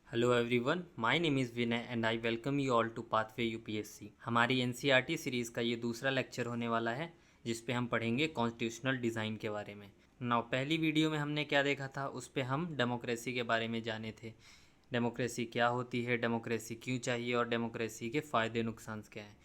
Hello everyone, my name is Vinay and I welcome you all to pathway UPSC. हमारी NCERT series का ये दूसरा lecture होने वाला है जिस पे हम पढ़ेंगे कॉन्स्टिट्यूशनल डिज़ाइन के बारे में। पहली वीडियो में हमने क्या देखा था, उस पे हम डेमोक्रेसी के बारे में जाने थे। डेमोक्रेसी क्या होती है, डेमोक्रेसी क्यों चाहिए और डेमोक्रेसी के फ़ायदे नुकसान क्या हैं।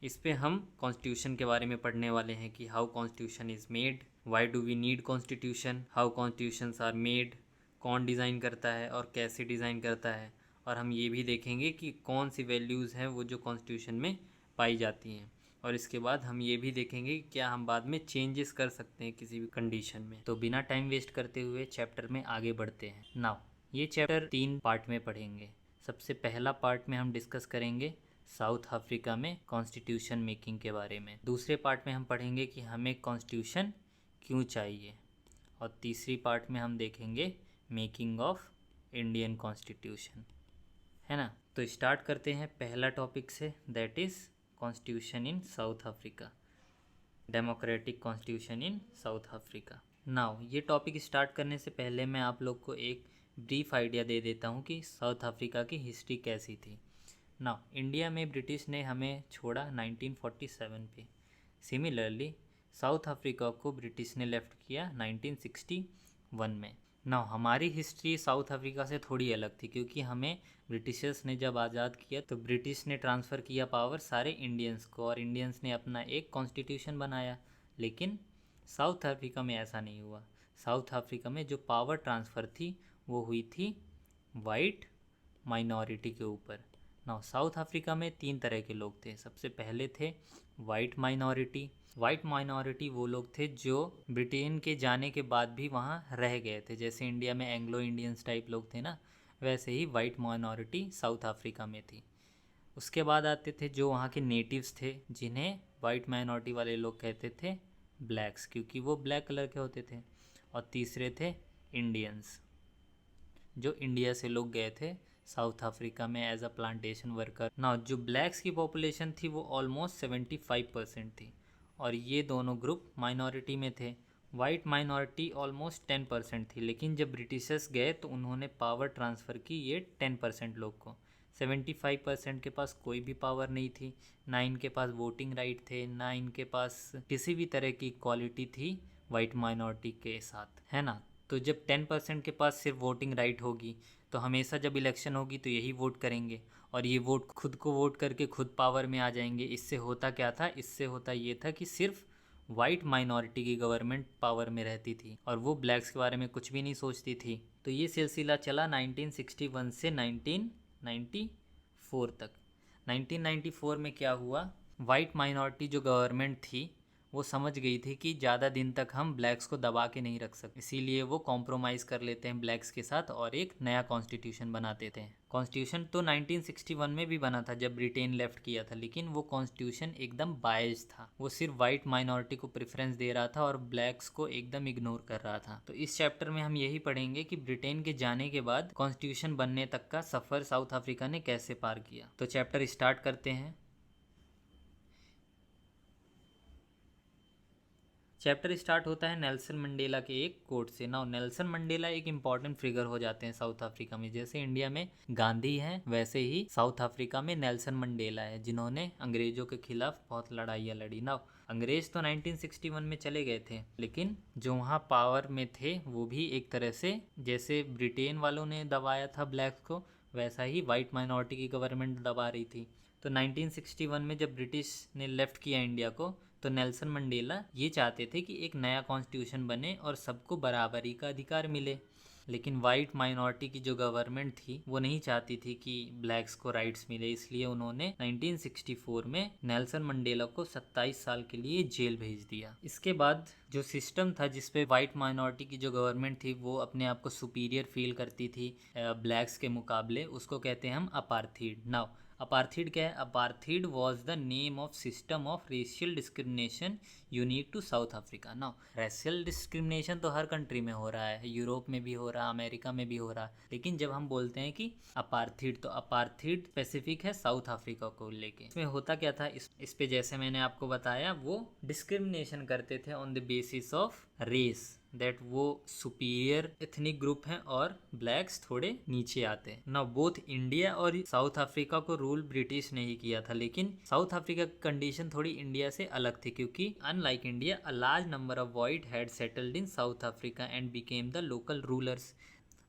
इस पे हम कॉन्स्टिट्यूशन के बारे में पढ़ने वाले हैं कि how constitution is made, why do we need constitution, how constitutions are made, कौन डिज़ाइन करता है और कैसे डिज़ाइन करता है। और हम ये भी देखेंगे कि कौन सी वैल्यूज़ हैं वो जो कॉन्स्टिट्यूशन में पाई जाती हैं। और इसके बाद हम ये भी देखेंगे कि क्या हम बाद में चेंजेस कर सकते हैं किसी भी कंडीशन में। तो बिना टाइम वेस्ट करते हुए चैप्टर में आगे बढ़ते हैं। ये चैप्टर 3 पार्ट में पढ़ेंगे। सबसे पहला पार्ट में हम डिस्कस करेंगे साउथ अफ्रीका में कॉन्स्टिट्यूशन मेकिंग के बारे में। दूसरे पार्ट में हम पढ़ेंगे कि हमें कॉन्स्टिट्यूशन क्यों चाहिए। और तीसरी पार्ट में हम देखेंगे मेकिंग ऑफ इंडियन कॉन्स्टिट्यूशन, है ना। तो स्टार्ट करते हैं पहला टॉपिक से, that is constitution in South Africa, democratic constitution in South Africa. ये टॉपिक स्टार्ट करने से पहले मैं आप लोग को एक ब्रीफ आइडिया दे देता हूँ कि साउथ अफ्रीका की हिस्ट्री कैसी थी। इंडिया में ब्रिटिश ने हमें छोड़ा 1947 पे। सिमिलरली साउथ अफ्रीका को ब्रिटिश ने लेफ्ट किया 1961 में। हमारी हिस्ट्री साउथ अफ्रीका से थोड़ी अलग थी, क्योंकि हमें ब्रिटिशर्स ने जब आज़ाद किया तो ब्रिटिश ने ट्रांसफ़र किया पावर सारे इंडियंस को, और इंडियंस ने अपना एक कॉन्स्टिट्यूशन बनाया। लेकिन साउथ अफ्रीका में ऐसा नहीं हुआ। साउथ अफ्रीका में जो पावर ट्रांसफ़र थी वो हुई थी वाइट माइनॉरिटी के ऊपर। साउथ अफ्रीका में 3 तरह के लोग थे। सबसे पहले थे वाइट माइनॉरिटी। वाइट माइनॉरिटी वो लोग थे जो ब्रिटेन के जाने के बाद भी वहाँ रह गए थे। जैसे इंडिया में एंग्लो इंडियंस टाइप लोग थे ना, वैसे ही वाइट माइनॉरिटी साउथ अफ्रीका में थी। उसके बाद आते थे जो वहाँ के नेटिव्स थे, जिन्हें वाइट माइनॉरिटी वाले लोग कहते थे ब्लैक्स, क्योंकि वो ब्लैक कलर के होते थे। और तीसरे थे इंडियंस, जो इंडिया से लोग गए थे साउथ अफ्रीका में एज अ प्लांटेशन वर्कर। जो ब्लैक्स की पॉपुलेशन थी वो ऑलमोस्ट 75% थी, और ये दोनों ग्रुप माइनॉरिटी में थे। वाइट माइनॉरिटी ऑलमोस्ट 10% थी, लेकिन जब ब्रिटिशर्स गए तो उन्होंने पावर ट्रांसफ़र की ये 10% लोग को। 75% के पास कोई भी पावर नहीं थी, ना इनके पास वोटिंग राइट थे, ना इनके पास किसी भी तरह की इक्वालिटी थी वाइट माइनॉरिटी के साथ, है ना। तो जब 10% के पास सिर्फ वोटिंग राइट होगी तो हमेशा जब इलेक्शन होगी तो यही वोट करेंगे, और ये वोट खुद को वोट करके खुद पावर में आ जाएंगे। इससे होता क्या था, इससे होता ये था कि सिर्फ वाइट माइनॉरिटी की गवर्नमेंट पावर में रहती थी और वो ब्लैक्स के बारे में कुछ भी नहीं सोचती थी। तो ये सिलसिला चला 1961 से 1994 तक। 1994 में क्या हुआ, वाइट माइनॉरिटी जो गवर्नमेंट थी वो समझ गई थी कि ज़्यादा दिन तक हम ब्लैक्स को दबा के नहीं रख सकते, इसीलिए वो कॉम्प्रोमाइज़ कर लेते हैं ब्लैक्स के साथ और एक नया कॉन्स्टिट्यूशन बना देते हैं। कॉन्स्टिट्यूशन तो 1961 में भी बना था जब ब्रिटेन लेफ्ट किया था, लेकिन वो कॉन्स्टिट्यूशन एकदम बायस्ड था। वो सिर्फ वाइट माइनॉरिटी को प्रेफरेंस दे रहा था और ब्लैक्स को एकदम इग्नोर कर रहा था। तो इस चैप्टर में हम यही पढ़ेंगे कि ब्रिटेन के जाने के बाद कॉन्स्टिट्यूशन बनने तक का सफ़र साउथ अफ्रीका ने कैसे पार किया। तो चैप्टर स्टार्ट करते हैं। चैप्टर स्टार्ट होता है नेल्सन मंडेला के एक कोट से। नेल्सन मंडेला एक इंपॉर्टेंट फिगर हो जाते हैं साउथ अफ्रीका में। जैसे इंडिया में गांधी हैं, वैसे ही साउथ अफ्रीका में नेल्सन मंडेला है, जिन्होंने अंग्रेजों के खिलाफ बहुत लड़ाइयाँ लड़ी। अंग्रेज तो 1961 में चले गए थे, लेकिन जो वहाँ पावर में थे वो भी एक तरह से, जैसे ब्रिटेन वालों ने दबाया था ब्लैक्स को, वैसा ही वाइट माइनॉरिटी की गवर्नमेंट दबा रही थी। तो 1961 में जब ब्रिटिश ने लेफ्ट किया इंडिया को, तो नेल्सन मंडेला ये चाहते थे कि एक नया कॉन्स्टिट्यूशन बने और सबको बराबरी का अधिकार मिले। लेकिन वाइट माइनॉरिटी की जो गवर्नमेंट थी वो नहीं चाहती थी कि ब्लैक्स को राइट्स मिले, इसलिए उन्होंने 1964 में नेल्सन मंडेला को 27 साल के लिए जेल भेज दिया। इसके बाद जो सिस्टम था जिसपे वाइट माइनॉरिटी की जो गवर्नमेंट थी वो अपने आप को सुपीरियर फील करती थी ब्लैक्स के मुकाबले, उसको कहते हैं हम अपार्थीड। अपार्थीड क्या है? Apartheid was the name of system of racial discrimination unique to South Africa. Racial discrimination तो हर कंट्री में हो रहा है, यूरोप में भी हो रहा है, अमेरिका में भी हो रहा है, लेकिन जब हम बोलते हैं कि अपार्थीड, तो अपार्थीड स्पेसिफिक है साउथ अफ्रीका को लेके। इसमें होता क्या था, इस पे जैसे मैंने आपको बताया, वो डिस्क्रिमिनेशन करते थे on the basis of race. That वो सुपीरियर एथनिक ग्रुप हैं और ब्लैक्स थोड़े नीचे आते हैं। नाउ बोथ इंडिया और साउथ अफ्रीका को रूल ब्रिटिश ने ही किया था, लेकिन साउथ अफ्रीका की कंडीशन थोड़ी इंडिया से अलग थी, क्योंकि unlike India a large number of white had settled in South Africa and became the local rulers.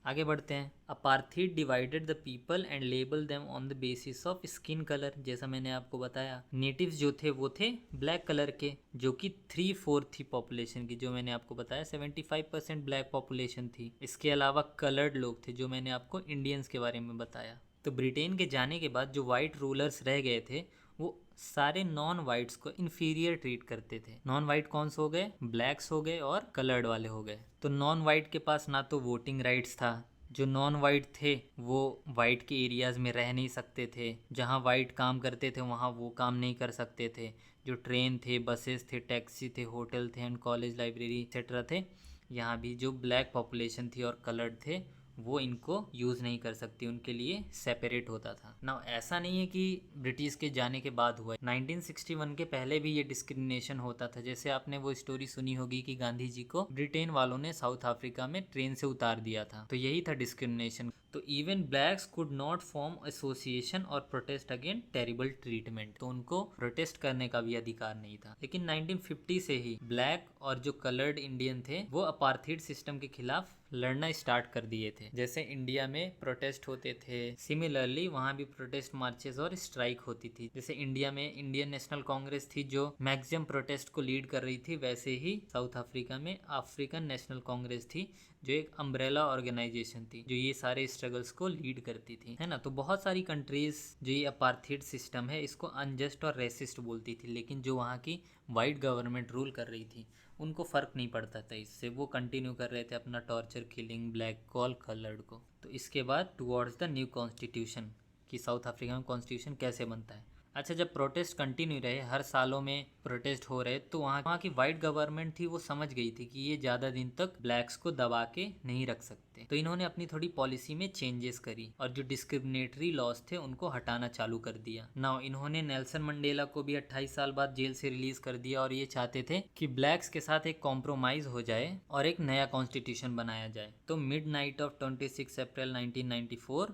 आगे बढ़ते हैं। Apartheid divided the people and label them on the basis of skin colour. जैसा मैंने आपको बताया, नेटिव्स जो थे वो थे ब्लैक कलर के, जो कि 3/4 थी पॉपुलेशन की। जो मैंने आपको बताया 75% ब्लैक पॉपुलेशन थी। इसके अलावा कलर्ड लोग थे, जो मैंने आपको इंडियंस के बारे में बताया। तो ब्रिटेन के जाने के बाद जो वाइट रूलर्स रह गए थे वो सारे नॉन वाइट्स को इन्फीरियर ट्रीट करते थे। नॉन वाइट कौन से हो गए? ब्लैक्स हो गए और कलर्ड वाले हो गए। तो नॉन वाइट के पास ना तो वोटिंग राइट्स था, जो नॉन वाइट थे वो वाइट के एरियाज़ में रह नहीं सकते थे, जहाँ वाइट काम करते थे वहाँ वो काम नहीं कर सकते थे। जो ट्रेन थे, बसेस थे, टैक्सी थे, होटल थे एंड कॉलेज, लाइब्रेरी एक्सेट्रा थे, यहाँ भी जो ब्लैक पॉपुलेशन थी और कलर्ड थे वो इनको यूज़ नहीं कर सकती, उनके लिए सेपरेट होता था ना। ऐसा नहीं है कि ब्रिटिश के जाने के बाद हुआ है, 1961 के पहले भी ये डिस्क्रिमिनेशन होता था। जैसे आपने वो स्टोरी सुनी होगी कि गांधी जी को ब्रिटेन वालों ने साउथ अफ्रीका में ट्रेन से उतार दिया था, तो यही था डिस्क्रिमिनेशन। तो even blacks could not form association और प्रोटेस्ट अगेंस्ट टेरिबल ट्रीटमेंट, तो उनको प्रोटेस्ट करने का भी अधिकार नहीं था। लेकिन 1950 से ही ब्लैक और जो कलर्ड इंडियन थे वो अपार्थीड सिस्टम के खिलाफ लड़ना स्टार्ट कर दिए थे। जैसे इंडिया में प्रोटेस्ट होते थे, सिमिलरली वहाँ भी प्रोटेस्ट मार्चेस और स्ट्राइक होती थी। जैसे इंडिया में इंडियन नेशनल कांग्रेस थी जो मैक्सिमम प्रोटेस्ट को लीड कर रही थी, वैसे ही साउथ अफ्रीका में अफ्रीकन नेशनल कांग्रेस थी जो एक अम्ब्रेला ऑर्गेनाइजेशन थी, जो ये सारे स्ट्रगल्स को लीड करती थी, है ना। तो बहुत सारी कंट्रीज जो ये अपार्थीड सिस्टम है इसको अनजस्ट और रेसिस्ट बोलती थी, लेकिन जो वहाँ की वाइट गवर्नमेंट रूल कर रही थी उनको फ़र्क नहीं पड़ता था इससे, वो कंटिन्यू कर रहे थे अपना टॉर्चर, किलिंग ब्लैक को और कलर्ड को। तो इसके बाद टुवर्ड्स द न्यू कॉन्स्टिट्यूशन, कि साउथ अफ्रीका में कॉन्स्टिट्यूशन कैसे बनता है। अच्छा, जब प्रोटेस्ट कंटिन्यू रहे, हर सालों में प्रोटेस्ट हो रहे, तो वहाँ की वाइट गवर्नमेंट थी वो समझ गई थी कि ये ज़्यादा दिन तक ब्लैक्स को दबा के नहीं रख सकते, तो इन्होंने अपनी थोड़ी पॉलिसी में चेंजेस करी और जो डिस्क्रिमिनेटरी लॉज थे उनको हटाना चालू कर दिया। नाउ इन्होंने नेल्सन मंडेला को भी 28 साल बाद जेल से रिलीज कर दिया और ये चाहते थे कि ब्लैक्स के साथ एक कॉम्प्रोमाइज़ हो जाए और एक नया कॉन्स्टिट्यूशन बनाया जाए। तो mid night of 26 April 1994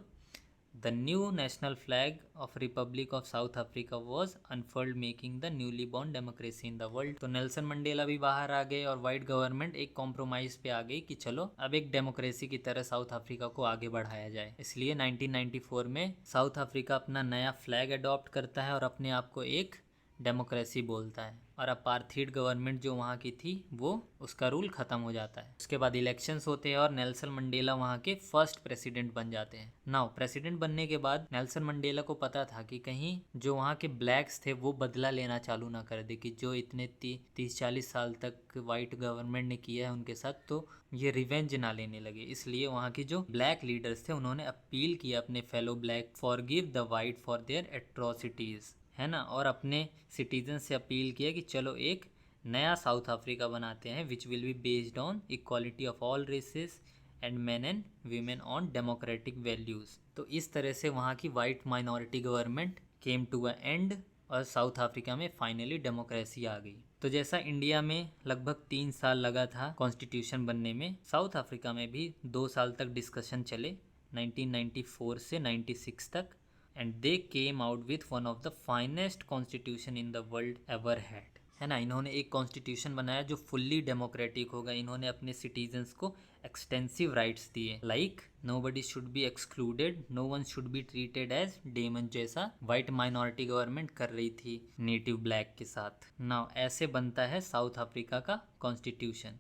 The new national flag of Republic of South Africa was unfurled, making the newly born democracy in the world। तो नेल्सन मंडेला भी बाहर आ गए और वाइट गवर्नमेंट एक कॉम्प्रोमाइज़ पे आ गई कि चलो अब एक डेमोक्रेसी की तरह साउथ अफ्रीका को आगे बढ़ाया जाए। इसलिए 1994 में साउथ अफ्रीका अपना नया फ्लैग अडॉप्ट करता है और अपने आप को एक डेमोक्रेसी बोलता है, और अपार्थीड गवर्नमेंट जो वहाँ की थी वो उसका रूल ख़त्म हो जाता है। उसके बाद इलेक्शंस होते हैं और नेल्सन मंडेला वहाँ के फर्स्ट प्रेसिडेंट बन जाते हैं। नाउ प्रेसिडेंट बनने के बाद नेल्सन मंडेला को पता था कि कहीं जो वहाँ के ब्लैक्स थे वो बदला लेना चालू ना कर दे, कि जो इतने 30-40 साल तक वाइट गवर्नमेंट ने किया है उनके साथ, तो ये रिवेंज ना लेने लगे। इसलिए वहाँ की जो ब्लैक लीडर्स थे उन्होंने अपील किया अपने fellow black, forgive the white for their atrocities, है ना, और अपने सिटीजन से अपील किया कि चलो एक नया साउथ अफ्रीका बनाते हैं which will be based on equality of all races and men and women on democratic values. तो इस तरह से वहाँ की white minority government came to a end और साउथ अफ्रीका में फाइनली डेमोक्रेसी आ गई। तो जैसा इंडिया में लगभग 3 साल लगा था कॉन्स्टिट्यूशन बनने में, साउथ अफ्रीका में भी 2 साल तक डिस्कशन चले, 1994 से 96 तक, and they came out with one of the finest constitution in the world ever had, है ना। इन्होंने एक कॉन्स्टिट्यूशन बनाया जो फुल्ली डेमोक्रेटिक होगा। इन्होंने अपने सिटीजन्स को एक्सटेंसिव राइट्स दिए, like nobody should be excluded, no one should be treated as demon, जैसा वाइट माइनॉरिटी गवर्नमेंट कर रही थी नेटिव ब्लैक के साथ। नाउ ऐसे बनता है साउथ अफ्रीका का कॉन्स्टिट्यूशन।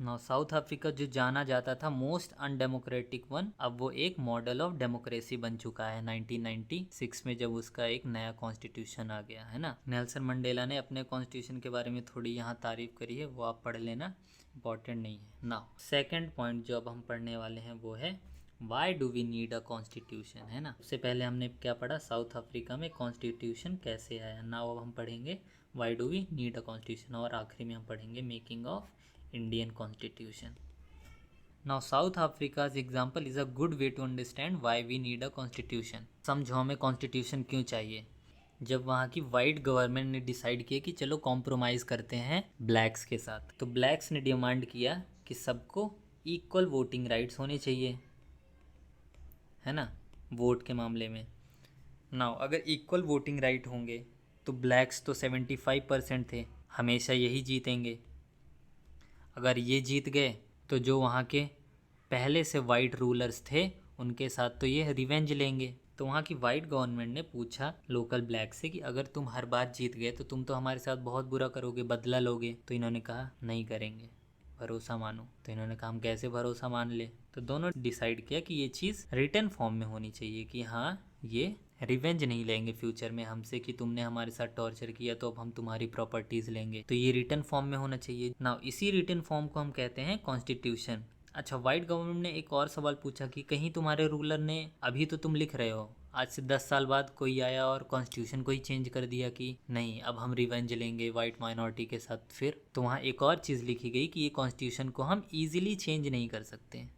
नाउ साउथ अफ्रीका जो जाना जाता था मोस्ट अनडेमोक्रेटिक वन, अब वो एक मॉडल ऑफ डेमोक्रेसी बन चुका है 1996 में, जब उसका एक नया कॉन्स्टिट्यूशन आ गया, है ना। नेल्सन मंडेला ने अपने कॉन्स्टिट्यूशन के बारे में थोड़ी यहाँ तारीफ करी है, वो आप पढ़ लेना, इंपॉर्टेंट नहीं है। नाउ सेकेंड पॉइंट जो अब हम पढ़ने वाले हैं वो है why do we need a constitution, है ना। सबसे पहले हमने क्या पढ़ा, साउथ अफ्रीका में कॉन्स्टिट्यूशन कैसे आया। नाउ अब हम पढ़ेंगे why do we need a constitution, और आखिरी में हम पढ़ेंगे making of Indian Constitution. Now South Africa's example is a good way to understand why we need a constitution. समझो हमें constitution क्यों चाहिए। जब वहाँ की वाइट गवर्नमेंट ने डिसाइड किया कि चलो कॉम्प्रोमाइज़ करते हैं ब्लैक्स के साथ, तो ब्लैक्स ने डिमांड किया कि सबको इक्वल वोटिंग राइट्स होने चाहिए, है ना, वोट के मामले में। नाउ अगर इक्वल वोटिंग राइट होंगे तो ब्लैक्स तो 75% थे, हमेशा यही जीतेंगे। अगर ये जीत गए तो जो वहाँ के पहले से वाइट रूलर्स थे उनके साथ तो ये रिवेंज लेंगे। तो वहाँ की वाइट गवर्नमेंट ने पूछा लोकल ब्लैक से कि अगर तुम हर बार जीत गए तो तुम तो हमारे साथ बहुत बुरा करोगे, बदला लोगे। तो इन्होंने कहा नहीं करेंगे, भरोसा मानो। तो इन्होंने कहा हम कैसे भरोसा मान ले। तो दोनों डिसाइड किया कि ये चीज़ रिटर्न फॉर्म में होनी चाहिए कि हाँ ये रिवेंज नहीं लेंगे फ्यूचर में हमसे कि तुमने हमारे साथ टॉर्चर किया तो अब हम तुम्हारी प्रॉपर्टीज़ लेंगे, तो ये रिटर्न फॉर्म में होना चाहिए ना। इसी रिटर्न फॉर्म को हम कहते हैं कॉन्स्टिट्यूशन। अच्छा, वाइट गवर्नमेंट ने एक और सवाल पूछा कि कहीं तुम्हारे रूलर ने, अभी तो तुम लिख रहे हो, आज से 10 साल बाद कोई आया और कॉन्स्टिट्यूशन को ही चेंज कर दिया कि नहीं अब हम रिवेंज लेंगे वाइट माइनॉरिटी के साथ। फिर तो वहाँ एक और चीज़ लिखी गई कि ये कॉन्स्टिट्यूशन को हम ईजिली चेंज नहीं कर सकते।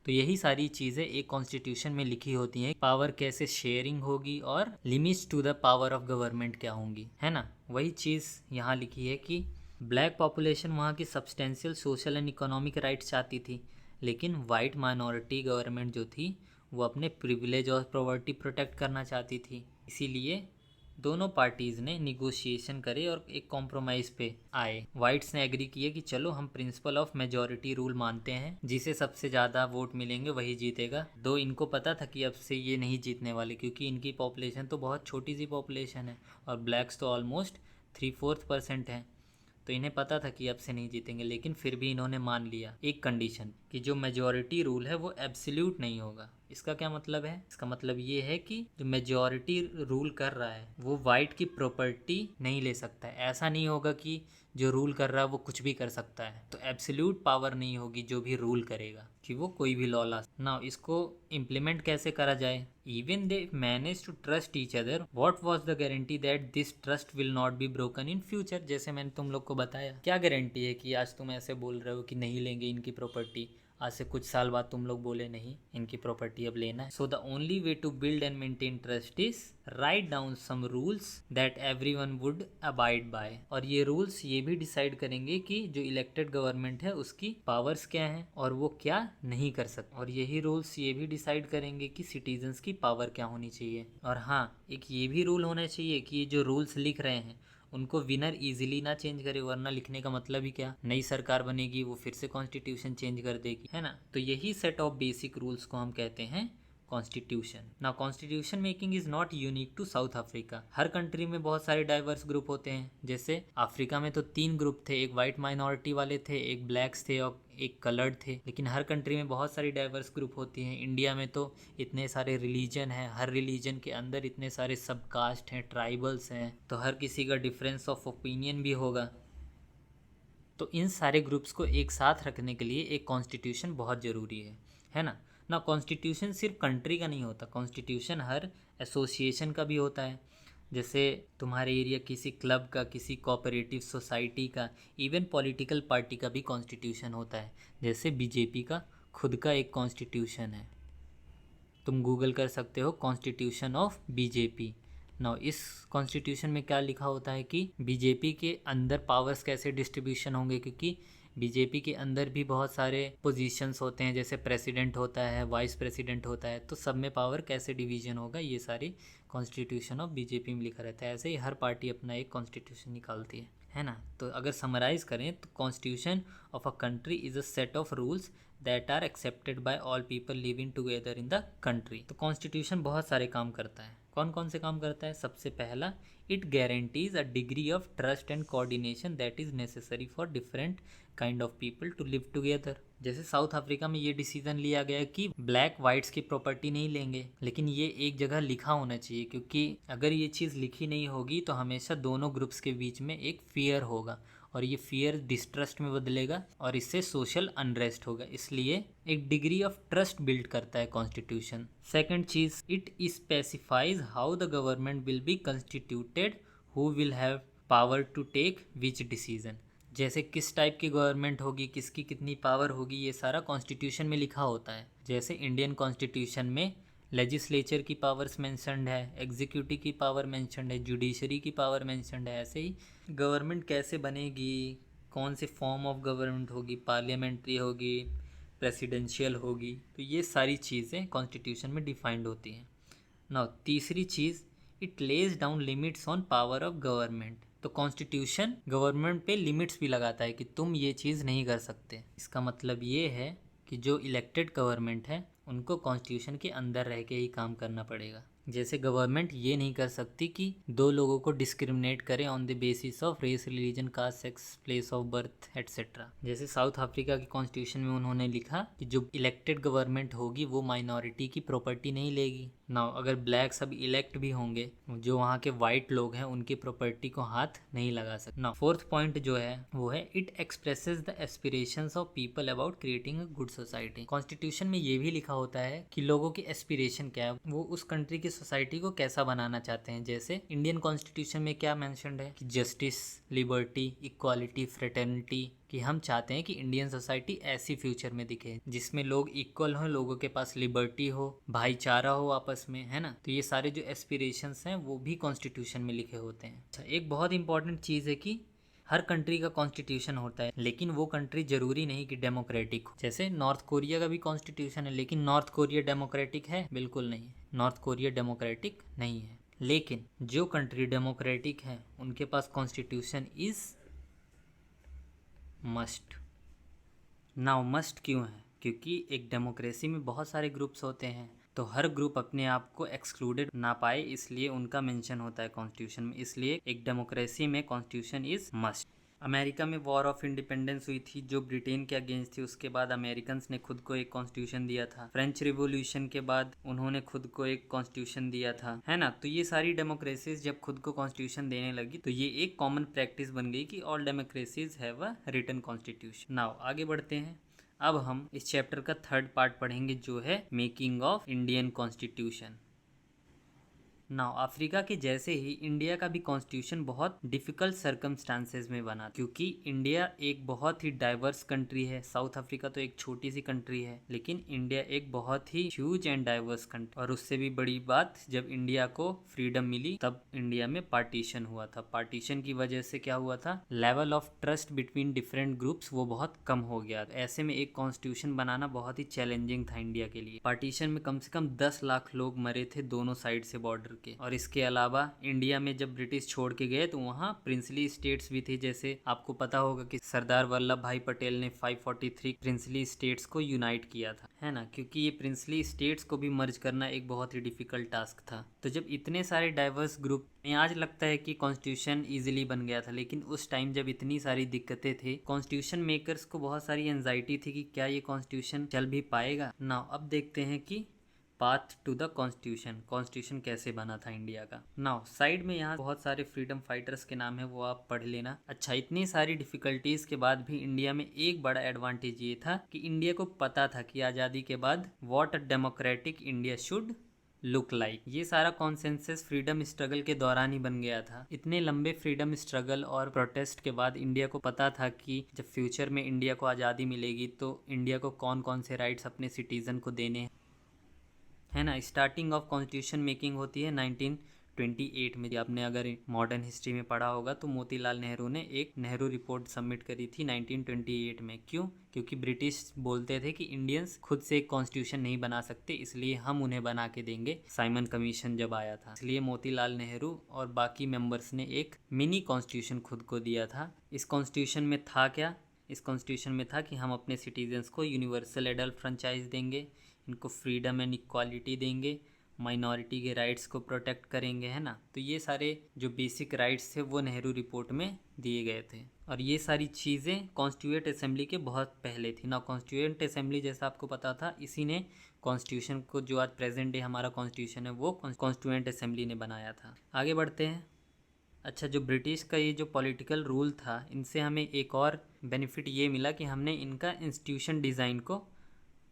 तो यही सारी चीज़ें एक कॉन्स्टिट्यूशन में लिखी होती हैं, पावर कैसे शेयरिंग होगी और limits to the power of government क्या होंगी, है ना। वही चीज़ यहाँ लिखी है कि ब्लैक पॉपुलेशन वहाँ की substantial social and economic rights चाहती थी, लेकिन वाइट माइनॉरिटी गवर्नमेंट जो थी वो अपने प्रिविलेज और प्रॉपर्टी प्रोटेक्ट करना चाहती थी। इसीलिए दोनों पार्टीज़ ने निगोशिएशन करे और एक कॉम्प्रोमाइज़ पे आए। वाइट्स ने एग्री किए कि चलो हम प्रिंसिपल ऑफ मेजॉरिटी रूल मानते हैं, जिसे सबसे ज़्यादा वोट मिलेंगे वही जीतेगा। दो इनको पता था कि अब से ये नहीं जीतने वाले, क्योंकि इनकी पॉपुलेशन तो बहुत छोटी सी पॉपुलेशन है और ब्लैक्स तो ऑलमोस्ट 3/4% हैं। तो इन्हें पता था कि अब से नहीं जीतेंगे, लेकिन फिर भी इन्होंने मान लिया एक कंडीशन कि जो मेजॉरिटी रूल है वो एब्सोल्यूट नहीं होगा। इसका क्या मतलब है? इसका मतलब ये है कि जो मेजॉरिटी रूल कर रहा है वो वाइट की प्रॉपर्टी नहीं ले सकता है। ऐसा नहीं होगा कि जो रूल कर रहा है वो कुछ भी कर सकता है, तो एब्सोल्यूट पावर नहीं होगी जो भी रूल करेगा कि वो कोई भी लॉ ला। ना इसको इम्प्लीमेंट कैसे करा जाए? Even they manage to trust each other, what was the guarantee that this trust will not be broken in future? जैसे मैंने तुम लोग को बताया, क्या गारंटी है कि आज तुम ऐसे बोल रहे हो कि नहीं लेंगे इनकी प्रॉपर्टी, आज से कुछ साल बाद तुम लोग बोले नहीं इनकी प्रॉपर्टी अब लेना है। So the only way to build and maintain trust is write down some rules that everyone would abide by. और ये रूल्स ये भी डिसाइड करेंगे कि जो इलेक्टेड गवर्नमेंट है उसकी पावर्स क्या हैं और वो क्या नहीं कर सकते। और यही रूल्स ये भी डिसाइड करेंगे कि सिटीजन्स की पावर क्या होनी चाहिए। और हाँ, एक ये भी रूल होना चाहिए कि ये जो रूल्स लिख रहे हैं उनको विनर इजीली ना चेंज करे, वरना लिखने का मतलब ही क्या, नई सरकार बनेगी वो फिर से कॉन्स्टिट्यूशन चेंज कर देगी, है ना। तो यही सेट ऑफ बेसिक रूल्स को हम कहते हैं कॉन्स्टिट्यूशन। ना constitution making is not unique to South Africa. हर कंट्री में बहुत सारे डाइवर्स ग्रुप होते हैं। जैसे अफ्रीका में तो 3 ग्रुप थे, एक वाइट माइनॉरिटी वाले थे, एक ब्लैक्स थे और एक कलर्ड थे। लेकिन हर कंट्री में बहुत सारी डाइवर्स ग्रुप होती हैं। इंडिया में तो इतने सारे रिलीजन हैं, हर रिलीजन के अंदर इतने सारे सब कास्ट हैं, ट्राइबल्स हैं, तो हर किसी का डिफरेंस ऑफ ओपिनियन भी होगा। तो इन सारे ग्रुप्स को एक साथ रखने के लिए एक कॉन्स्टिट्यूशन बहुत ज़रूरी है ना। ना कॉन्स्टिट्यूशन सिर्फ कंट्री का नहीं होता, कॉन्स्टिट्यूशन हर एसोसिएशन का भी होता है। जैसे तुम्हारे एरिया किसी क्लब का, किसी कोऑपरेटिव सोसाइटी का, इवन पॉलिटिकल पार्टी का भी कॉन्स्टिट्यूशन होता है। जैसे बीजेपी का खुद का एक कॉन्स्टिट्यूशन है, तुम गूगल कर सकते हो कॉन्स्टिट्यूशन ऑफ बीजेपी। नाउ इस कॉन्स्टिट्यूशन में क्या लिखा होता है कि बीजेपी के अंदर पावर्स कैसे डिस्ट्रीब्यूशन होंगे, क्योंकि बीजेपी के अंदर भी बहुत सारे पोजीशंस होते हैं, जैसे प्रेसिडेंट होता है, वाइस प्रेसिडेंट होता है, तो सब में पावर कैसे डिवीजन होगा ये सारी कॉन्स्टिट्यूशन ऑफ बीजेपी में लिखा रहता है। ऐसे ही हर पार्टी अपना एक कॉन्स्टिट्यूशन निकालती है ना। तो अगर समराइज़ करें तो constitution of a country is a set of rules that are accepted by all people living together in the country. तो कॉन्स्टिट्यूशन बहुत सारे काम करता है। कौन कौन से काम करता है? सबसे पहला, it guarantees a degree of trust and coordination that is necessary for different kind of people to live together. जैसे साउथ अफ्रीका में ये डिसीजन लिया गया कि ब्लैक वाइट्स की प्रॉपर्टी नहीं लेंगे, लेकिन ये एक जगह लिखा होना चाहिए, क्योंकि अगर ये चीज़ लिखी नहीं होगी तो हमेशा दोनों ग्रुप्स के बीच में एक फियर होगा और ये फियर डिस्ट्रस्ट में बदलेगा और इससे सोशल अनरेस्ट होगा। इसलिए एक डिग्री ऑफ ट्रस्ट बिल्ड करता है कॉन्स्टिट्यूशन। सेकंड चीज, it specifies how the government will be constituted, who will have power to take which decision. जैसे किस टाइप की गवर्नमेंट होगी, किसकी कितनी पावर होगी, ये सारा कॉन्स्टिट्यूशन में लिखा होता है। जैसे इंडियन कॉन्स्टिट्यूशन में लेजिस्लेचर की पावर्स मेंशन्ड है, एग्जीक्यूटिव की पावर मेंशन्ड है, जुडिशरी की पावर मेंशन्ड है। ऐसे ही गवर्नमेंट कैसे बनेगी, कौन से फॉर्म ऑफ गवर्नमेंट होगी, पार्लियामेंट्री होगी, प्रेसिडेंशियल होगी, तो ये सारी चीज़ें कॉन्स्टिट्यूशन में डिफाइंड होती हैं। नाउ तीसरी चीज़, it lays down limits on power of government. तो कॉन्स्टिट्यूशन गवर्नमेंट पे लिमिट्स भी लगाता है कि तुम ये चीज़ नहीं कर सकते। इसका मतलब ये है कि जो इलेक्टेड गवर्नमेंट है उनको कॉन्स्टिट्यूशन के अंदर रह के ही काम करना पड़ेगा। जैसे गवर्नमेंट ये नहीं कर सकती कि दो लोगों को डिस्क्रिमिनेट करे on the basis of race, religion, caste, sex, place of birth etcetera. जैसे साउथ अफ्रीका की कॉन्स्टिट्यूशन में उन्होंने लिखा कि जो इलेक्टेड गवर्नमेंट होगी वो माइनॉरिटी की प्रॉपर्टी नहीं लेगी। नाउ अगर ब्लैक सब इलेक्ट भी होंगे, जो वहाँ के वाइट लोग हैं उनकी प्रॉपर्टी को हाथ नहीं लगा सकते। नाउ फोर्थ पॉइंट जो है वो है it expresses the aspirations of people about creating a good society. Constitution में ये भी लिखा होता है कि लोगों की एस्पिरेशन क्या है, वो उस कंट्री की सोसाइटी को कैसा बनाना चाहते हैं। जैसे इंडियन कॉन्स्टिट्यूशन में क्या मेंशन्ड है कि जस्टिस, लिबर्टी, इक्वालिटी, फ्रेटर्निटी, कि हम चाहते हैं कि इंडियन सोसाइटी ऐसी फ्यूचर में दिखे जिसमें लोग इक्वल हों, लोगों के पास लिबर्टी हो, भाईचारा हो आपस में, है ना। तो ये सारे जो एस्पिरेशंस हैं वो भी कॉन्स्टिट्यूशन में लिखे होते हैं। अच्छा, एक बहुत इंपॉर्टेंट चीज़ है कि हर कंट्री का कॉन्स्टिट्यूशन होता है, लेकिन वो कंट्री जरूरी नहीं कि डेमोक्रेटिक हो। जैसे नॉर्थ कोरिया का भी कॉन्स्टिट्यूशन है, लेकिन नॉर्थ कोरिया डेमोक्रेटिक है? बिल्कुल नहीं है, नॉर्थ कोरिया डेमोक्रेटिक नहीं है। लेकिन जो कंट्री डेमोक्रेटिक है उनके पास constitution is must. Now must क्यों है? क्योंकि एक डेमोक्रेसी में बहुत सारे ग्रुप्स होते हैं, तो हर ग्रुप अपने आप को एक्सक्लूडेड ना पाए, इसलिए उनका मेंशन होता है कॉन्स्टिट्यूशन में। इसलिए एक डेमोक्रेसी में कॉन्स्टिट्यूशन इज मस्ट। अमेरिका में वॉर ऑफ इंडिपेंडेंस हुई थी जो ब्रिटेन के अगेंस्ट थी। उसके बाद अमेरिकन्स ने खुद को एक कॉन्स्टिट्यूशन दिया था। फ्रेंच रिवॉल्यूशन के बाद उन्होंने खुद को एक कॉन्स्टिट्यूशन दिया था, है ना। तो ये सारी डेमोक्रेसीज जब खुद को कॉन्स्टिट्यूशन देने लगी तो ये एक कॉमन प्रैक्टिस बन गई कि all democracies have a written constitution. Now आगे बढ़ते हैं। अब हम इस चैप्टर का थर्ड पार्ट पढ़ेंगे जो है making of Indian constitution. Now Africa के जैसे ही इंडिया का भी कॉन्स्टिट्यूशन बहुत डिफिकल्ट सर्कमस्टांसेस में बना, क्योंकि इंडिया एक बहुत ही डाइवर्स कंट्री है। साउथ अफ्रीका तो एक छोटी सी कंट्री है, लेकिन इंडिया एक बहुत ही ह्यूज एंड डाइवर्स कंट्री। और उससे भी बड़ी बात, जब इंडिया को फ्रीडम मिली तब इंडिया में पार्टीशन हुआ था। पार्टीशन की वजह से क्या हुआ था, level of trust between different groups वो बहुत कम हो गया। ऐसे में एक कॉन्स्टिट्यूशन बनाना बहुत ही चैलेंजिंग था इंडिया के लिए। पार्टीशन में कम से कम 10 लाख लोग मरे थे दोनों साइड से बॉर्डर के। और इसके अलावा इंडिया में जब ब्रिटिश छोड़ के गए तो वहाँ प्रिंसली स्टेट्स भी थे। जैसे आपको पता होगा कि सरदार वल्लभ भाई पटेल ने 543 प्रिंसली स्टेट्स को यूनाइट किया था, है ना। क्योंकि ये प्रिंसली स्टेट्स को भी मर्ज करना एक बहुत ही डिफिकल्ट टास्क था। तो जब इतने सारे डाइवर्स ग्रुप में, आज लगता है कि कॉन्स्टिट्यूशन इजीली बन गया था, लेकिन उस टाइम जब इतनी सारी दिक्कतें थी, कॉन्स्टिट्यूशन मेकर्स को बहुत सारी एंजाइटी थी कि क्या ये कॉन्स्टिट्यूशन चल भी पाएगा ना। अब देखते हैं कि path to the constitution, constitution कैसे बना था इंडिया का। नाउ साइड में यहाँ बहुत सारे फ्रीडम फाइटर्स के नाम है, वो आप पढ़ लेना। अच्छा, इतनी सारी डिफिकल्टीज के बाद भी इंडिया में एक बड़ा एडवांटेज ये था कि इंडिया को पता था कि आज़ादी के बाद what a democratic India should look like. ये सारा कॉन्सेंसस फ्रीडम स्ट्रगल के दौरान ही बन गया था। इतने लंबे फ्रीडम स्ट्रगल और प्रोटेस्ट के बाद इंडिया को पता था कि जब फ्यूचर में इंडिया को आज़ादी मिलेगी तो इंडिया को कौन कौन से राइट्स अपने सिटीजन को देने हैं, है ना। स्टार्टिंग ऑफ कॉन्स्टिट्यूशन मेकिंग होती है 1928 में। आपने अगर मॉडर्न हिस्ट्री में पढ़ा होगा तो मोतीलाल नेहरू ने एक नेहरू रिपोर्ट सबमिट करी थी 1928 में। क्यों? क्योंकि ब्रिटिश बोलते थे कि इंडियंस खुद से एक कॉन्स्टिट्यूशन नहीं बना सकते, इसलिए हम उन्हें बना के देंगे। साइमन कमीशन जब आया था, इसलिए मोतीलाल नेहरू और बाकी मेंबर्स ने एक मिनी कॉन्स्टिट्यूशन खुद को दिया था। इस कॉन्स्टिट्यूशन में था क्या? इस कॉन्स्टिट्यूशन में था कि हम अपने सिटीजन्स को यूनिवर्सल एडल्ट फ्रेंचाइज देंगे, इनको फ्रीडम एंड इक्वालिटी देंगे, माइनॉरिटी के राइट्स को प्रोटेक्ट करेंगे, है ना। तो ये सारे जो बेसिक राइट्स थे वो नेहरू रिपोर्ट में दिए गए थे। और ये सारी चीज़ें कॉन्स्टिट्यूएंट असेंबली के बहुत पहले थी ना। कॉन्स्टिट्यूएंट असेंबली जैसा आपको पता था, इसी ने कॉन्स्टिट्यूशन को, जो आज प्रेजेंट डे हमारा कॉन्स्टिट्यूशन है, वो कॉन्स्टिट्यूएंट असेंबली ने बनाया था। आगे बढ़ते हैं। अच्छा, जो ब्रिटिश का ये जो पॉलिटिकल रूल था, इनसे हमें एक और बेनिफिट ये मिला कि हमने इनका इंस्टीट्यूशन डिज़ाइन को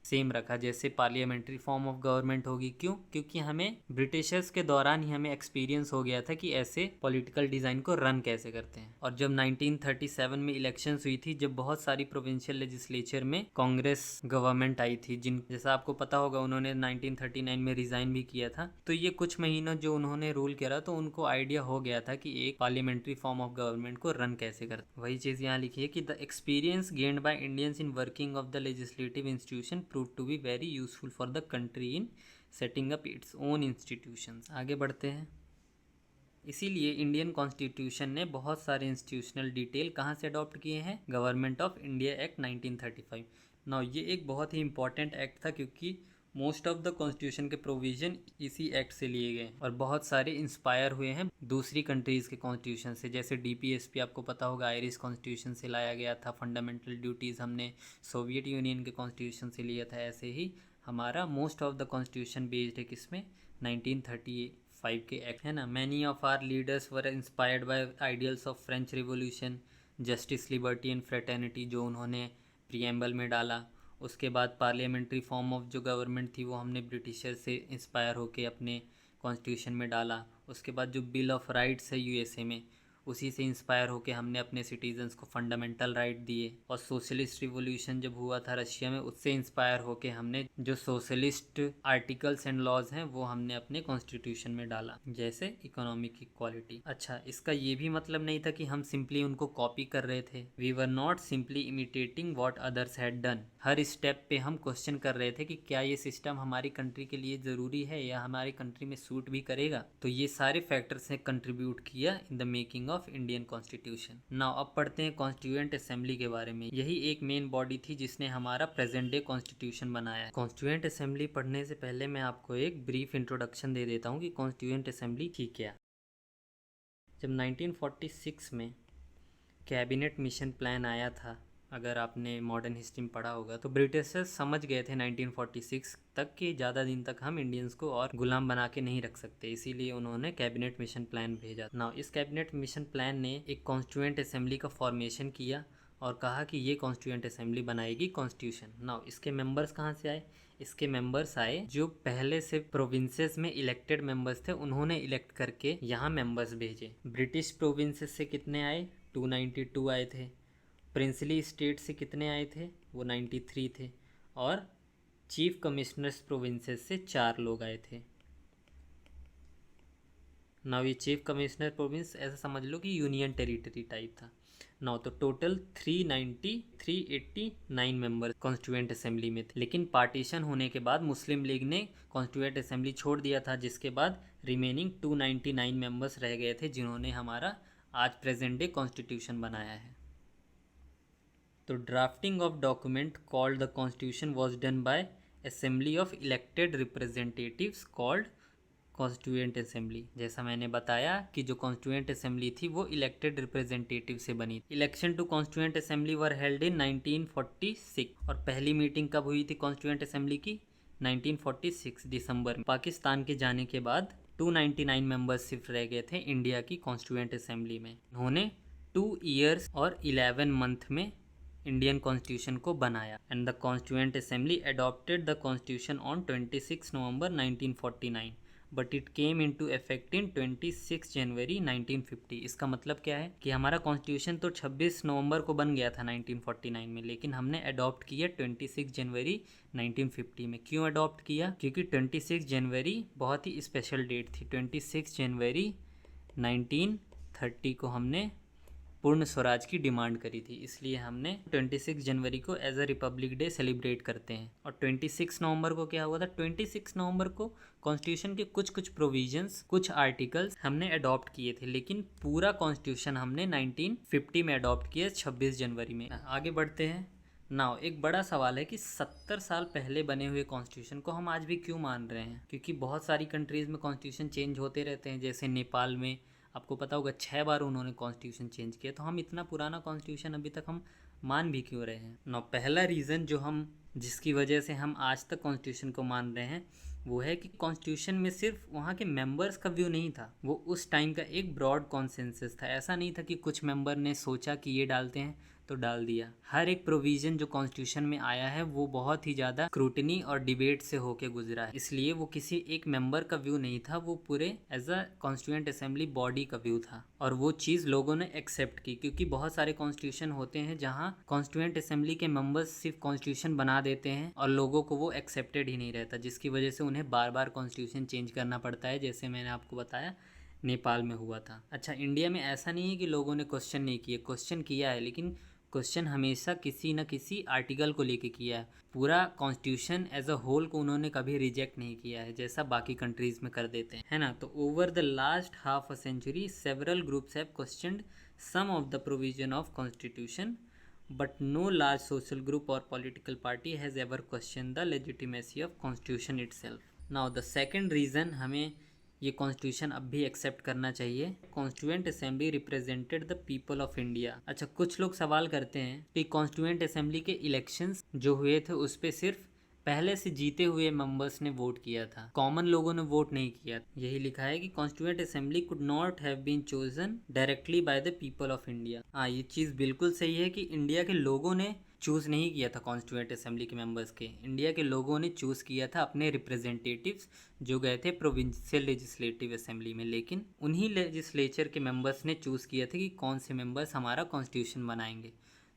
सेम रखा, जैसे पार्लियामेंट्री फॉर्म ऑफ गवर्नमेंट होगी। क्यों? क्योंकि हमें ब्रिटिशर्स के दौरान ही हमें एक्सपीरियंस हो गया था कि ऐसे पॉलिटिकल डिज़ाइन को रन कैसे करते हैं। और जब 1937 में इलेक्शंस हुई थी, जब बहुत सारी प्रोविंशियल लेजिस्लेचर में कांग्रेस गवर्नमेंट आई थी, जिन जैसा आपको पता होगा उन्होंने 1939 में रिजाइन भी किया था, तो ये कुछ महीनों जो उन्होंने रूल करा तो उनको आइडिया हो गया था कि एक पार्लियामेंट्री फॉर्म ऑफ गवर्नमेंट को रन कैसे करते। वही चीज़ यहाँ लिखी है कि the experience gained by Indians in working of the legislative institution proved to be very useful for the country in setting up its own institutions। आगे बढ़ते हैं। इसीलिए इंडियन कॉन्स्टिट्यूशन ने बहुत सारे इंस्टीट्यूशनल डिटेल कहाँ से अडॉप्ट किए हैं? Government of India act 1935। Now ये एक बहुत ही इंपॉर्टेंट एक्ट था, क्योंकि मोस्ट ऑफ द कॉन्स्टिट्यूशन के प्रोविज़न इसी एक्ट से लिए गए और बहुत सारे इंस्पायर हुए हैं दूसरी कंट्रीज़ के कॉन्स्टिट्यूशन से। जैसे DPSP आपको पता होगा आयरिश कॉन्स्टिट्यूशन से लाया गया था। फंडामेंटल ड्यूटीज़ हमने सोवियत यूनियन के कॉन्स्टिट्यूशन से लिया था। ऐसे ही हमारा most of the constitution based है किसमें? 1935 के एक्ट, है ना। Many of our leaders were inspired by ideals of French revolution, justice, liberty and fraternity, जो उन्होंने प्रीएम्बल में डाला। उसके बाद पार्लियामेंट्री फॉर्म ऑफ जो गवर्नमेंट थी वो हमने ब्रिटिशर से इंस्पायर होके अपने कॉन्स्टिट्यूशन में डाला। उसके बाद जो बिल ऑफ राइट्स है USA में, उसी से इंस्पायर होके हमने अपने सिटीजन्स को फंडामेंटल राइट दिए। और सोशलिस्ट रिवॉल्यूशन जब हुआ था रशिया में, उससे इंस्पायर होके हमने जो सोशलिस्ट आर्टिकल्स एंड लॉज हैं वो हमने अपने कॉन्स्टिट्यूशन में डाला, जैसे इकोनॉमिक इक्वालिटी। अच्छा, इसका ये भी मतलब नहीं था कि हम सिंपली उनको कॉपी कर रहे थे। We were not simply imitating what others had done. हर स्टेप पे हम क्वेश्चन कर रहे थे कि क्या ये सिस्टम हमारी कंट्री के लिए ज़रूरी है या हमारी कंट्री में सूट भी करेगा। तो ये सारे फैक्टर्स ने कंट्रीब्यूट किया in the making of Indian constitution. Now अब पढ़ते हैं कॉन्स्टिट्यूएंट असेंबली के बारे में। यही एक मेन बॉडी थी जिसने हमारा प्रेजेंट डे कॉन्स्टिट्यूशन बनाया। कॉन्स्टिट्यूएंट असेंबली पढ़ने से पहले मैं आपको एक ब्रीफ इंट्रोडक्शन दे देता हूँ कि कॉन्स्टिट्यूएंट असेंबली थी क्या। जब 1946 में कैबिनेट मिशन प्लान आया था, अगर आपने मॉडर्न हिस्ट्री में पढ़ा होगा, तो ब्रिटिशर्स समझ गए थे 1946 तक कि ज़्यादा दिन तक हम इंडियंस को और गुलाम बना के नहीं रख सकते, इसीलिए उन्होंने कैबिनेट मिशन प्लान भेजा। नाउ इस कैबिनेट मिशन प्लान ने एक कॉन्स्टिट्यूएंट असेंबली का फॉर्मेशन किया और कहा कि ये कॉन्स्टिट्यूएंट असेंबली बनाएगी कॉन्स्टिट्यूशन। नाउ इसके मेंबर्स कहाँ से आए? इसके मेंबर्स आए जो पहले से प्रोविंसेस में इलेक्टेड मेंबर्स थे, उन्होंने इलेक्ट करके यहाँ मेंबर्स भेजे। ब्रिटिश प्रोविंसेस से कितने आए? 292 आए थे। प्रिंसली स्टेट से कितने आए थे? वो 93 थे। और चीफ कमिश्नर्स प्रोविंसेस से 4 लोग आए थे। नाउ ये चीफ कमिश्नर प्रोविंस ऐसा समझ लो कि यूनियन टेरिटरी टाइप था। नाउ तो टोटल 389 मेंबर कॉन्स्टिट्यूएंट असेंबली में थे। लेकिन पार्टीशन होने के बाद मुस्लिम लीग ने कॉन्स्टिट्यूएंट असेंबली छोड़ दिया था, जिसके बाद रिमेनिंग 299 मेंबर्स रह गए थे, जिन्होंने हमारा आज प्रेजेंट डे कॉन्स्टिट्यूशन बनाया है। तो drafting of document called the constitution was done by assembly of elected representatives called constituent assembly. जैसा मैंने बताया कि जो कॉन्स्टिट्यूएंट असेंबली थी वो इलेक्टेड रिप्रेजेंटेटिव से बनी। Election to constituent assembly were held in 1946। और पहली मीटिंग कब हुई थी कॉन्स्टिट्यूएंट असेंबली की? 1946 दिसंबर में। पाकिस्तान के जाने के बाद 299 मेंबर्स सिर्फ रह गए थे इंडिया की कॉन्स्टिट्यूएंट असेंबली में। उन्होंने 2 ईयर्स और 11 मंथ में इंडियन कॉन्स्टिट्यूशन को बनाया। And the constituent assembly adopted the constitution on 26 November 1949, but it came into effect in 26 जनवरी 1950। इसका मतलब क्या है कि हमारा कॉन्स्टिट्यूशन तो 26 नवंबर को बन गया था 1949 में, लेकिन हमने अडॉप्ट किया 26 जनवरी 1950 में। क्यों अडॉप्ट किया? क्योंकि 26 जनवरी बहुत ही स्पेशल डेट थी। 26 जनवरी 1930 को हमने पूर्ण स्वराज की डिमांड करी थी, इसलिए हमने 26 जनवरी को as a republic day celebrate करते हैं। और 26 नवंबर को क्या हुआ था? 26 नवंबर को कॉन्स्टिट्यूशन के कुछ प्रोविजंस, कुछ आर्टिकल्स हमने अडॉप्ट किए थे, लेकिन पूरा कॉन्स्टिट्यूशन हमने 1950 में अडॉप्ट किया, 26 जनवरी में। आगे बढ़ते हैं। नाउ एक बड़ा सवाल है कि 70 साल पहले बने हुए कॉन्स्टिट्यूशन को हम आज भी क्यों मान रहे हैं? क्योंकि बहुत सारी कंट्रीज़ में कॉन्स्टिट्यूशन चेंज होते रहते हैं। जैसे नेपाल में आपको पता होगा 6 बार उन्होंने कॉन्स्टिट्यूशन चेंज किया, तो हम इतना पुराना कॉन्स्टिट्यूशन अभी तक हम मान भी क्यों रहे हैं? ना, पहला रीज़न जिसकी वजह से हम आज तक कॉन्स्टिट्यूशन को मान रहे हैं वो है कि कॉन्स्टिट्यूशन में सिर्फ वहाँ के मेंबर्स का व्यू नहीं था, वो उस टाइम का एक ब्रॉड कॉन्सेंसस था। ऐसा नहीं था कि कुछ मेंबर ने सोचा कि ये डालते हैं तो डाल दिया। हर एक प्रोविज़न जो कॉन्स्टिट्यूशन में आया है वो बहुत ही ज़्यादा स्क्रूटनी और डिबेट से होके गुजरा है, इसलिए वो किसी एक मेंबर का व्यू नहीं था, वो पूरे as a constituent assembly body का व्यू था। और वो चीज़ लोगों ने एक्सेप्ट की, क्योंकि बहुत सारे कॉन्स्टिट्यूशन होते हैं जहाँ कॉन्स्टिट्यूएंट असेंबली के मेंबर्स सिर्फ कॉन्स्टिट्यूशन बना देते हैं और लोगों को वो एक्सेप्टेड ही नहीं रहता, जिसकी वजह से उन्हें बार बार कॉन्स्टिट्यूशन चेंज करना पड़ता है, जैसे मैंने आपको बताया नेपाल में हुआ था। अच्छा, इंडिया में ऐसा नहीं है कि लोगों ने क्वेश्चन नहीं किया, क्वेश्चन किया है, लेकिन क्वेश्चन हमेशा किसी न किसी आर्टिकल को लेके किया है। पूरा कॉन्स्टिट्यूशन एज अ होल को उन्होंने कभी रिजेक्ट नहीं किया है, जैसा बाकी कंट्रीज़ में कर देते हैं, है ना। तो over the last half a century several groups have questioned some of the provision of constitution, but no large social group or political party has ever question the legitimacy of constitution itself. Now the second reason हमें ये constitution अब भी accept करना चाहिए, constituent assembly represented the people of India. अच्छा, कुछ लोग सवाल करते हैं कि कॉन्स्टिट्यूएंट असेंबली के इलेक्शंस जो हुए थे उस पर सिर्फ पहले से जीते हुए मेंबर्स ने वोट किया था, कॉमन लोगों ने वोट नहीं किया। यही लिखा है कि constituent assembly could not have been chosen directly by the people of India. हाँ, ये चीज़ बिल्कुल सही है कि इंडिया के लोगों ने चूज़ नहीं किया था कॉन्स्टिट्यूएंट असेंबली के मेंबर्स के, इंडिया के लोगों ने चूज़ किया था अपने रिप्रेजेंटेटिव्स जो गए थे प्रोविंशियल लेजिस्लेटिव असेंबली में। लेकिन उन्हीं लेजिस्लेचर के मेंबर्स ने चूज़ किया था कि कौन से मेंबर्स हमारा कॉन्स्टिट्यूशन बनाएंगे,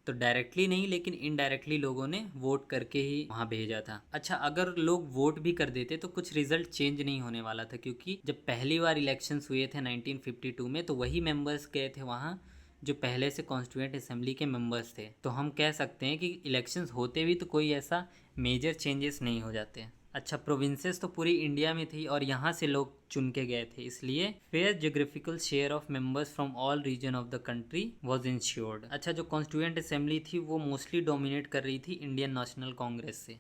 तो डायरेक्टली नहीं लेकिन इनडायरेक्टली लोगों ने वोट करके ही वहाँ भेजा था। अच्छा, अगर लोग वोट भी कर देते तो कुछ रिजल्ट चेंज नहीं होने वाला था, क्योंकि जब पहली बार इलेक्शंस हुए थे 1952 में, तो वही मेंबर्स गए थे वहाँ जो पहले से कॉन्स्टिट्यूएंट असेंबली के मेंबर्स थे। तो हम कह सकते हैं कि इलेक्शंस होते भी तो कोई ऐसा मेजर चेंजेस नहीं हो जाते। अच्छा, प्रोविंसेस तो पूरी इंडिया में थी और यहाँ से लोग चुन के गए थे, इसलिए fair geographical share of members from all region of the country was ensured. अच्छा, जो कॉन्स्टिट्यूएंट असेंबली थी वो मोस्टली डोमिनेट कर रही थी इंडियन नेशनल कांग्रेस से।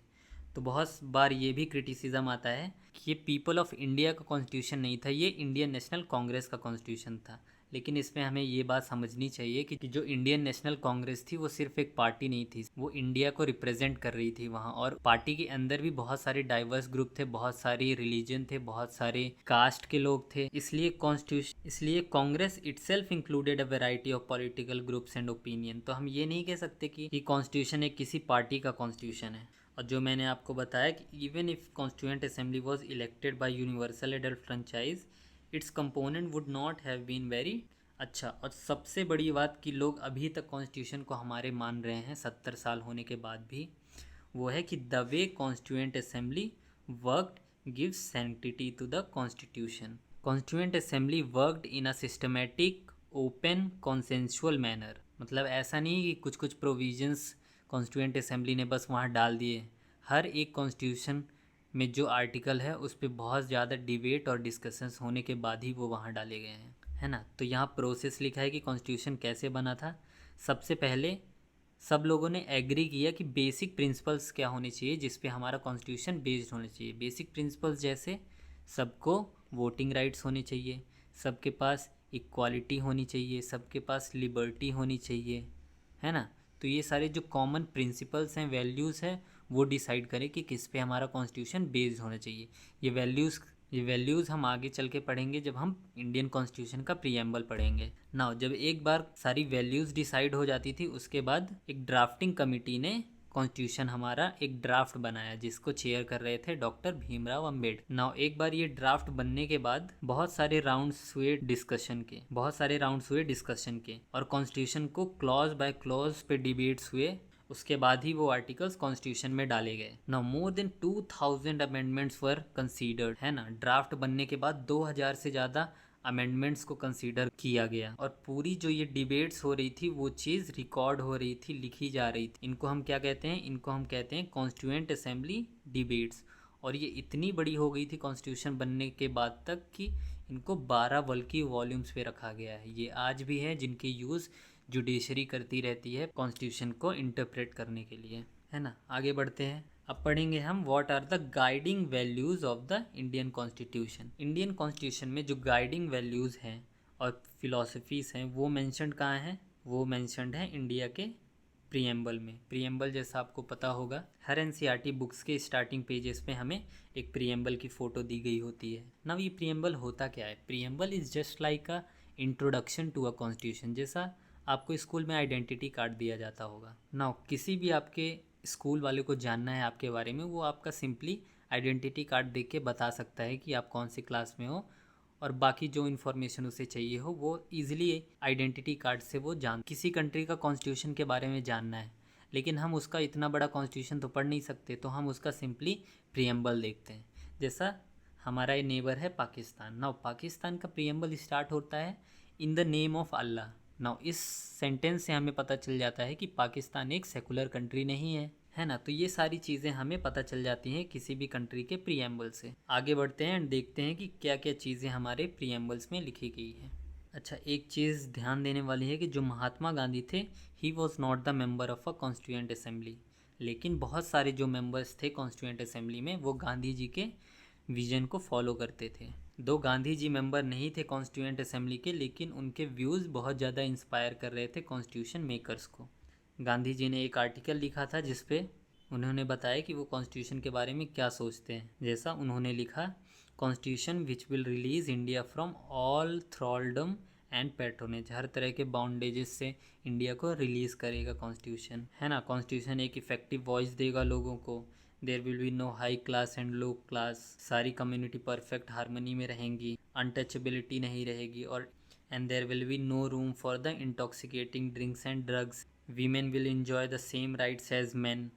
तो बहुत बार ये भी क्रिटिसिज्म आता है कि ये पीपल ऑफ इंडिया का कॉन्स्टिट्यूशन नहीं था, ये इंडियन नेशनल कांग्रेस का कॉन्स्टिट्यूशन था। लेकिन इसमें हमें ये बात समझनी चाहिए कि जो इंडियन नेशनल कांग्रेस थी वो सिर्फ एक पार्टी नहीं थी, वो इंडिया को रिप्रेजेंट कर रही थी वहाँ। और पार्टी के अंदर भी बहुत सारे डाइवर्स ग्रुप थे, बहुत सारी रिलीजन थे, बहुत सारे कास्ट के लोग थे, इसलिए Congress itself included a variety of political groups and opinion. तो हम ये नहीं कह सकते कि कॉन्स्टिट्यूशन एक किसी पार्टी का कॉन्स्टिट्यूशन है। और जो मैंने आपको बताया कि even if constituent assembly was elected by universal adult franchise, its component would not have been very. अच्छा, और सबसे बड़ी बात कि लोग अभी तक कॉन्स्टिट्यूशन को हमारे मान रहे हैं 70 साल होने के बाद भी, वो है कि the way constituent assembly worked gives sanctity to the constitution. Constituent assembly worked in a systematic open consensual manner. मतलब ऐसा नहीं कि कुछ कुछ प्रोविजंस कॉन्स्टिट्यूएंट असेंबली ने बस वहाँ डाल दिए। हर एक कॉन्स्टिट्यूशन में जो आर्टिकल है उस पर बहुत ज़्यादा डिबेट और डिस्कशंस होने के बाद ही वो वहाँ डाले गए हैं, है ना। तो यहाँ प्रोसेस लिखा है कि कॉन्स्टिट्यूशन कैसे बना था। सबसे पहले सब लोगों ने एग्री किया कि बेसिक प्रिंसिपल्स क्या होने चाहिए जिस पे हमारा कॉन्स्टिट्यूशन बेस्ड होना चाहिए। बेसिक प्रिंसिपल्स जैसे सबको वोटिंग राइट्स होने चाहिए, सबके पास इक्वालिटी होनी चाहिए, सबके पास लिबर्टी होनी चाहिए, है ना। तो ये सारे जो कॉमन प्रिंसिपल्स हैं, वैल्यूज़ हैं, वो डिसाइड करें कि किस पे हमारा कॉन्स्टिट्यूशन बेस्ड होना चाहिए। ये वैल्यूज़ हम आगे चल के पढ़ेंगे जब हम इंडियन कॉन्स्टिट्यूशन का प्रीएम्बल पढ़ेंगे। नाउ जब एक बार सारी वैल्यूज़ डिसाइड हो जाती थी, उसके बाद एक ड्राफ्टिंग कमेटी ने कॉन्स्टिट्यूशन हमारा एक ड्राफ्ट बनाया, जिसको चेयर कर रहे थे डॉक्टर भीमराव अंबेडकर। नाउ एक बार ये ड्राफ्ट बनने के बाद बहुत सारे राउंड्स हुए डिस्कशन के और कॉन्स्टिट्यूशन को क्लॉज बाय क्लॉज पे डिबेट्स हुए। उसके बाद ही वो आर्टिकल्स कॉन्स्टिट्यूशन में डाले गए। नाउ मोर देन 2000 अमेंडमेंट्स वर कंसीडर्ड, है ना। ड्राफ्ट बनने के बाद 2000 से ज़्यादा अमेंडमेंट्स को कंसीडर किया गया और पूरी जो ये डिबेट्स हो रही थी वो चीज़ रिकॉर्ड हो रही थी, लिखी जा रही थी। इनको हम क्या कहते हैं? इनको हम कहते हैं कॉन्स्टिट्यूएंट असेंबली डिबेट्स। और ये इतनी बड़ी हो गई थी कॉन्स्टिट्यूशन बनने के बाद तक कि इनको 12 बल्कि वॉल्यूम्स पे रखा गया है। ये आज भी है जिनके यूज़ जुडिशरी करती रहती है कॉन्स्टिट्यूशन को इंटरप्रेट करने के लिए, है ना। आगे बढ़ते हैं। अब पढ़ेंगे हम what are the guiding values of the Indian constitution. Indian constitution में जो गाइडिंग वैल्यूज़ हैं और फिलॉसफीज़ हैं वो मेंशन्ड कहाँ हैं? वो मेंशन्ड है इंडिया के प्रीएम्बल में। प्रीएम्बल जैसा आपको पता होगा, हर एनसीईआरटी बुक्स के स्टार्टिंग पेजेस पे हमें एक प्रीएम्बल की फ़ोटो दी गई होती है ना। ये प्रीएम्बल होता क्या है? Preamble is just like a introduction to a constitution. जैसा आपको स्कूल में आइडेंटिटी कार्ड दिया जाता होगा। नाउ किसी भी आपके स्कूल वाले को जानना है आपके बारे में, वो आपका सिंपली आइडेंटिटी कार्ड देख के बता सकता है कि आप कौन सी क्लास में हो, और बाकी जो इन्फॉर्मेशन उसे चाहिए हो वो ईजिली आइडेंटिटी कार्ड से वो किसी कंट्री का कॉन्स्टिट्यूशन के बारे में जानना है, लेकिन हम उसका इतना बड़ा कॉन्स्टिट्यूशन तो पढ़ नहीं सकते, तो हम उसका सिंपली प्रीएम्बल देखते हैं। जैसा हमारा ये नेबर है पाकिस्तान। नाउ पाकिस्तान का प्रीएम्बल स्टार्ट होता है in the name of Allah. Now इस सेंटेंस से हमें पता चल जाता है कि पाकिस्तान एक सेकुलर कंट्री नहीं है ना। तो ये सारी चीज़ें हमें पता चल जाती हैं किसी भी कंट्री के प्रीएम्बल से। आगे बढ़ते हैं एंड देखते हैं कि क्या क्या चीज़ें हमारे प्रीएम्बल्स में लिखी गई है। अच्छा, एक चीज़ ध्यान देने वाली है कि जो महात्मा गांधी थे, he was not the member of a constituent assembly. लेकिन बहुत सारे जो मेंबर्स थे कॉन्स्टिट्यूएंट असेंबली में, वो गांधी जी के विजन को फॉलो करते थे। दो गांधी जी मेंबर नहीं थे कॉन्स्टिट्यूएंट असेंबली के, लेकिन उनके व्यूज़ बहुत ज़्यादा इंस्पायर कर रहे थे कॉन्स्टिट्यूशन मेकर्स को। गांधी जी ने एक आर्टिकल लिखा था जिस पे उन्होंने बताया कि वो कॉन्स्टिट्यूशन के बारे में क्या सोचते हैं। जैसा उन्होंने लिखा, constitution which will release India from all thraldom and patronage. हर तरह के बाउंडेजेस से इंडिया को रिलीज़ करेगा कॉन्स्टिट्यूशन, है ना। कॉन्स्टिट्यूशन एक इफ़ेक्टिव वॉइस देगा लोगों को। There will be no high class and low class. सारी कम्युनिटी परफेक्ट हारमोनी में रहेंगी, अनटचेबिलिटी नहीं रहेगी। और and there will be no room for the intoxicating drinks and drugs. Women will enjoy the same rights as man,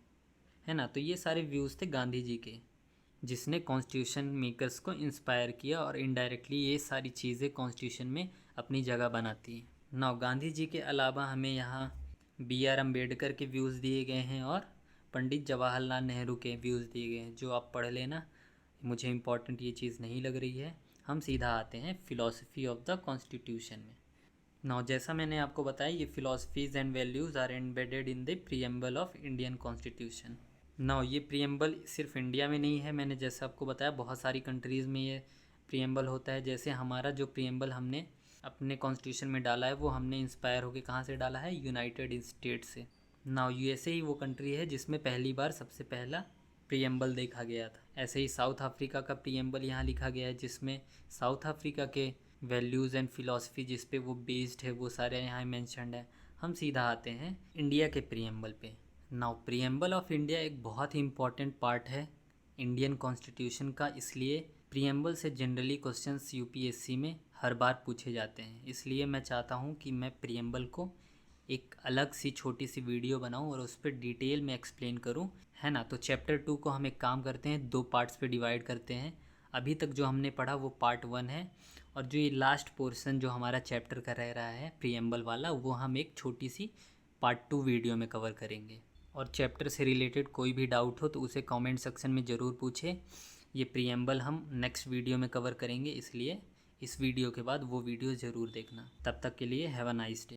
है ना। तो ये सारे व्यूज़ थे गांधी जी के, जिसने कॉन्स्टिट्यूशन मेकर्स को इंस्पायर किया, और इनडायरेक्टली ये सारी चीज़ें कॉन्स्टिट्यूशन में अपनी जगह बनाती हैं। नाउ गांधी जी के अलावा हमें यहाँ B.R. अम्बेडकर के व्यूज़ दिए गए हैं और पंडित जवाहरलाल नेहरू के व्यूज़ दिए गए हैं, जो आप पढ़ लेना। मुझे इम्पॉर्टेंट ये चीज़ नहीं लग रही है। हम सीधा आते हैं फ़िलॉसफी ऑफ द कॉन्स्टिट्यूशन में। नाउ जैसा मैंने आपको बताया, ये philosophies and values are embedded in the preamble of Indian constitution. Now ये प्रीएम्बल सिर्फ इंडिया में नहीं है, मैंने जैसे आपको बताया बहुत सारी कंट्रीज़ में ये प्रीएम्बल होता है। जैसे हमारा जो प्रीएम्बल हमने अपने कॉन्स्टिट्यूशन में डाला है, वो हमने इंस्पायर होकर कहाँ से डाला है, यूनाइटेड स्टेट से। नाउ यूएसए ही वो कंट्री है जिसमें पहली बार सबसे पहला प्रीएम्बल देखा गया था। ऐसे ही साउथ अफ्रीका का प्रीएम्बल यहाँ लिखा गया है, जिसमें साउथ अफ्रीका के वैल्यूज़ एंड फिलॉसफी जिस पे वो बेस्ड है वो सारे यहाँ मेंशन्ड है। हम सीधा आते हैं इंडिया के प्रीएम्बल पे। नाउ प्रीएम्बल ऑफ इंडिया एक बहुत ही इम्पॉर्टेंट पार्ट है इंडियन कॉन्स्टिट्यूशन का, इसलिए प्रीएम्बल से जनरली क्वेश्चंस यूपीएससी में हर बार पूछे जाते हैं। इसलिए मैं चाहता हूँ कि मैं प्रीएम्बल को एक अलग सी छोटी सी वीडियो बनाऊं और उस पर डिटेल में एक्सप्लेन करूं, है ना। तो चैप्टर 2 को हम एक काम करते हैं, 2 पार्ट्स पे डिवाइड करते हैं। अभी तक जो हमने पढ़ा वो पार्ट 1 है, और जो ये लास्ट पोर्शन जो हमारा चैप्टर का रह रहा है प्रीएम्बल वाला, वो हम एक छोटी सी पार्ट 2 वीडियो में कवर करेंगे। और चैप्टर से रिलेटेड कोई भी डाउट हो तो उसे कमेंट सेक्शन में ज़रूर पूछें। ये प्रीएम्बल हम नेक्स्ट वीडियो में कवर करेंगे, इसलिए इस वीडियो के बाद वो वीडियो ज़रूर देखना। तब तक के लिए हैव अ नाइस डे।